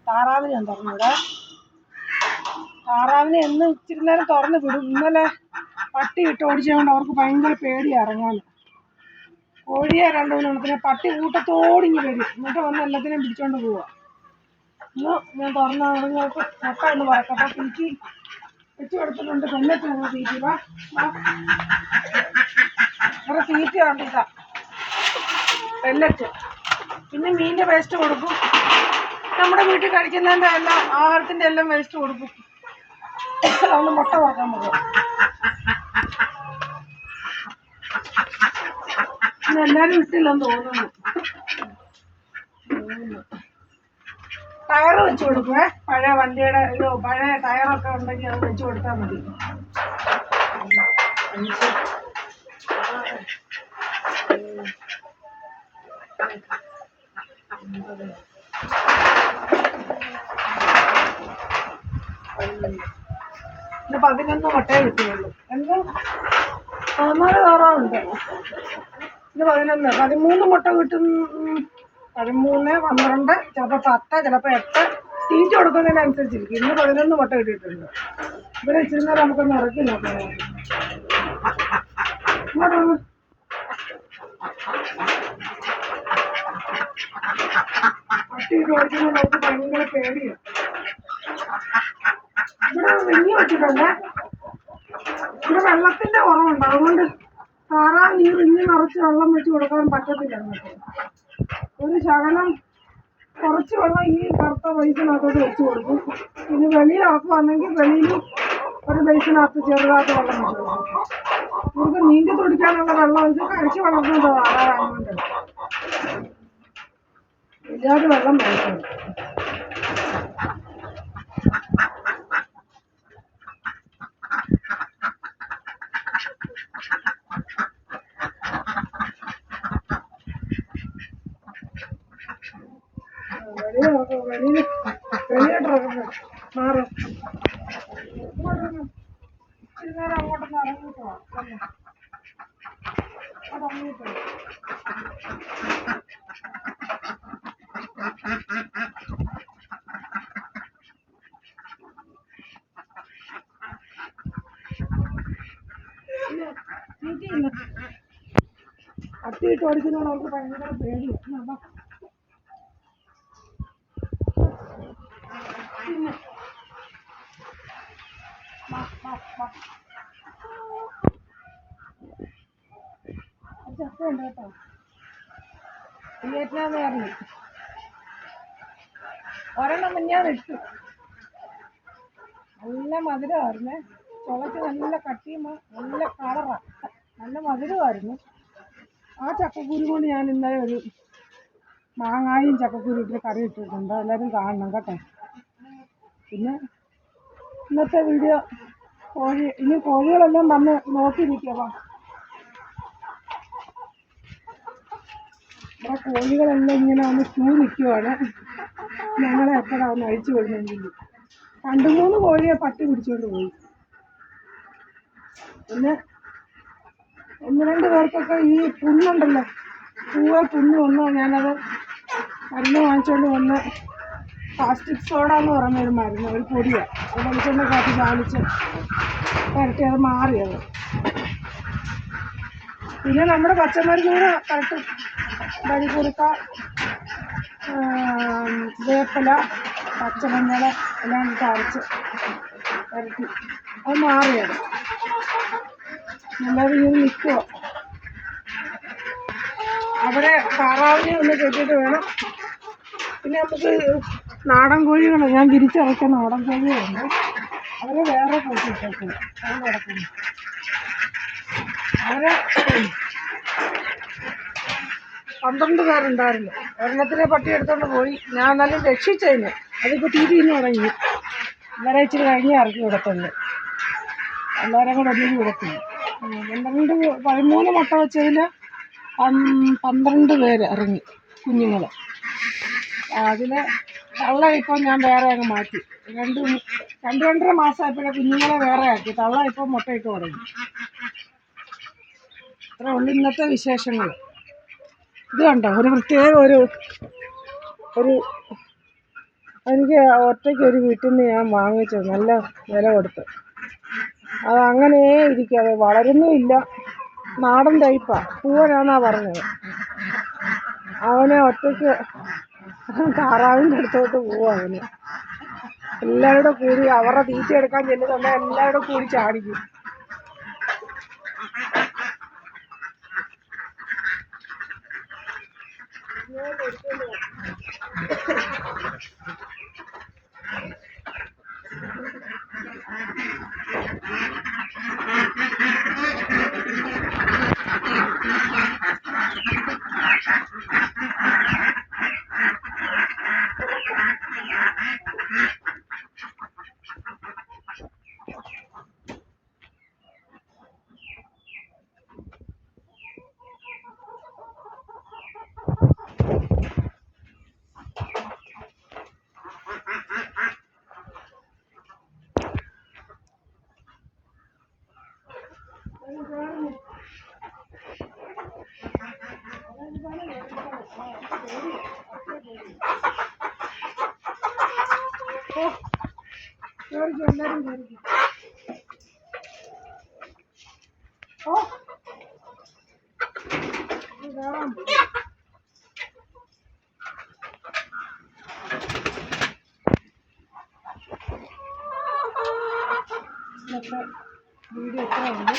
താറാവിനെ ഞാൻ തുറന്നിവിടെ. താറാവിനെ എന്ന് ഇച്ചിരി നേരം തുറന്ന് വിടും. ഇന്നലെ പട്ടി ഇട്ട് ഓടിച്ചുകൊണ്ട് അവർക്ക് ഭയങ്കര പേടിയാണ് ഇറങ്ങാൻ. കോഴിയെ 2-3 പട്ടി കൂട്ടത്തോടിങ്ങി വരും. എന്നിട്ട് വന്ന് എല്ലാത്തിനെയും പിടിച്ചോണ്ട് പോവുക. ഇന്ന് ഞാൻ തുറന്ന ഇറങ്ങൾക്ക് മുട്ട എന്ന് പറക്കട്ടെ. തീറ്റി വെച്ച് കൊടുത്തിട്ടുണ്ട്. പെല്ലറ്റ് ഞങ്ങൾ തീറ്റി വേറെ തീറ്റ കണ്ടില്ല. പെല്ലറ്റ് പിന്നെ മീനിൻ്റെ വേസ്റ്റ് കൊടുക്കും. നമ്മുടെ വീട്ടിൽ കഴിക്കുന്നതിൻ്റെ എല്ലാം ആഹാരത്തിൻ്റെ എല്ലാം വേസ്റ്റ് കൊടുക്കും. അതുകൊണ്ട് മുട്ട പറക്കാൻ പോകും. എല്ലാവരും ഇട്ടില്ലെന്ന് തോന്നുന്നു. ടയർ വെച്ച് കൊടുക്കുവേ. പഴയ വണ്ടിയുടെ പഴയ ടയറൊക്കെ ഉണ്ടെങ്കിൽ അത് വെച്ച് കൊടുത്താൽ മതി. പിന്നെ 11 മുട്ടയെ കിട്ടുകയുള്ളൂ. എന്ത് 14 താറാവുണ്ട്. ഇത് 11, 13 മുട്ട കിട്ടും. 13, 12, ചിലപ്പോൾ 10, ചിലപ്പോൾ 8. തീറ്റ കൊടുക്കുന്നതിനനുസരിച്ചിരിക്കും. ഇന്ന് 11 മുട്ട കിട്ടിയിട്ടുണ്ട്. ഇവിടെ ഇച്ചിരി നേരം നമുക്കൊന്ന് ഇറക്കി നോക്കാം. പട്ടി ഓടിക്കുമ്പോൾ നമുക്ക് ഭയങ്കര പേടിയാണ്. ഇവിടെ വെഞ്ഞി വെച്ചിട്ടുണ്ട്. ഇവിടെ വെള്ളത്തിന്റെ കുറവുണ്ട്. അതുകൊണ്ട് താറാവ് ഈ റിഞ്ഞ് നിറച്ച് വെള്ളം വെച്ച് കൊടുക്കാൻ പറ്റത്തില്ല. ഒരു ശകലം കുറച്ച് വെള്ളം ഈ കറുത്ത ബേസിനകത്തോട്ട് വെച്ച് കൊടുക്കും. ഇനി വെളിയിലാക്കുവാണെങ്കിൽ വെളിയിൽ ഒരു ബേസിനകത്ത് ചെറുതായിട്ട് വെള്ളം വെച്ച് കൊടുക്കും. നമുക്ക് നീന്തി തുടിക്കാനുള്ള വെള്ളം വെച്ച് കഴിച്ച് വളർന്നത് താറാവായതുകൊണ്ട് ഇല്ലാതെ വെള്ളം വേണം. വെളിയിലിറങ്ങുന്നത് മാറും. ഇച്ചിരി നേരം അങ്ങോട്ടൊന്ന് ഇറങ്ങിട്ടോ. അതങ്ങിട്ടോ തീറ്റിയില്ല. പട്ടിയിട്ട് ഓടിക്കുന്നതാണ് അവർക്ക് ഭയങ്കര പേടിയാണ്. പിന്നെ ചക്കയുണ്ട് കേട്ടോ. വിയറ്റ്നാമേ അറിഞ്ഞു ഒരെണ്ണം ഞാൻ ഇട്ടു. നല്ല മധുരമായിരുന്നേ. ചുളക്ക് നല്ല കട്ടിയും നല്ല കളറാണ്. നല്ല മധുരമായിരുന്നു. ആ ചക്കക്കുരു കൊണ്ട് ഞാൻ ഇന്നലെ ഒരു മാങ്ങായും ചക്കക്കുരു ഇട്ട് കറി ഇട്ടിട്ടുണ്ട്. എല്ലാവരും കാണണം കേട്ടോ. പിന്നെ ഇന്നത്തെ വീഡിയോ ഇനി കോഴികളെല്ലാം വന്ന് നോക്കിയിരിക്കുക. ഇവിടെ കോഴികളെല്ലാം ഇങ്ങനെ വന്ന് ക്യൂ നിൽക്കുവാണ്. ഞങ്ങളെ എപ്പോഴാണ് ഒന്ന് അഴിച്ചു വിടുന്നെങ്കിൽ. 2-3 കോഴിയെ പട്ടി പിടിച്ചുകൊണ്ട് പോയി. പിന്നെ 1-2 പേർക്കൊക്കെ ഈ പുണ്ണുണ്ടല്ലോ, പുണ്ണ് വന്ന് ഞാനത് മരുന്ന് വാങ്ങിച്ചുകൊണ്ട് വന്ന് പ്ലാസ്റ്റിക് സോഡ എന്ന് പറയുന്നൊരു മരുന്ന്, ഒരു പൊടിയാണ്. അത് വെളിച്ചെണ്ണക്കകത്ത് ചാലിച്ച് പുരട്ടി അത് മാറിയത്. പിന്നെ നമ്മുടെ പച്ചമരുന്നുകൾ കറക്റ്റ് ബരിക്കുറുക്ക, വേപ്പില, പച്ചമഞ്ഞൾ എല്ലാം അരച്ച് പുരട്ടി അത് മാറിയത്. എല്ലാവരും ഇങ്ങനെ നിൽക്കുക. അവിടെ താറാവിനെ ഒന്ന് കെട്ടിയിട്ട് വേണം. പിന്നെ നമുക്ക് നാടൻ കോഴികളാണ്, ഞാൻ വിരിച്ചിറക്കിയ നാടൻ കോഴികളുണ്ട്. അവരെ വേറെ കൂട്ടിയിട്ടേക്കുന്നു. അത് കിടക്കുന്നു. അവരെ 12 പേരുണ്ടായിരുന്നു. ഒരെണ്ണത്തിനെ പട്ടി എടുത്തുകൊണ്ട് പോയി. ഞാൻ എന്നാലും രക്ഷിച്ചതിന്. അതിപ്പോൾ തീറ്റിന്ന് തുടങ്ങി. ഇന്നലെ ഇച്ചിരി കഴിഞ്ഞേ ഇറക്കി വിടത്തുള്ളൂ. എല്ലാവരും കൂടെ ഒന്നിനും വിടത്തില്ല. 13 മുട്ട വെച്ചതിൽ 12 പേര് ഇറങ്ങി കുഞ്ഞുങ്ങൾ. അതിൽ തള്ള ഇപ്പം ഞാൻ വേറെ അങ്ങ് മാറ്റി. 2-2.5 മാസമായപ്പോഴേ കുഞ്ഞുങ്ങളെ വേറെ ആക്കി. തള്ള ഇപ്പം മുട്ടയിട്ട് തുടങ്ങി. അത്രേ ഉള്ളൂ ഇന്നത്തെ വിശേഷങ്ങൾ. ഇത് കണ്ടോ, ഒരു പ്രത്യേക ഒരു എനിക്ക് ഒറ്റയ്ക്ക് ഒരു വീട്ടിൽ നിന്ന് ഞാൻ വാങ്ങിച്ചത് നല്ല വില കൊടുത്ത്. അത് അങ്ങനെ ഇരിക്കാതെ വളരുന്നുമില്ല. നാടൻ ടൈപ്പാണ്, പൂവനാന്നാ പറഞ്ഞത്. അവനെ ഒറ്റയ്ക്ക് താറാവിൻ്റെ അടുത്തോട്ട് പോവും. അവന് എല്ലാവരും കൂടി അവരുടെ തീറ്റ എടുക്കാൻ ചെല്ലുന്നുണ്ടെങ്കിൽ എല്ലാവരും കൂടി ചാടിക്കും. എല്ലാവരും കയറിക്കും. ഓ വീഡിയോ എത്ര ഉണ്ട്?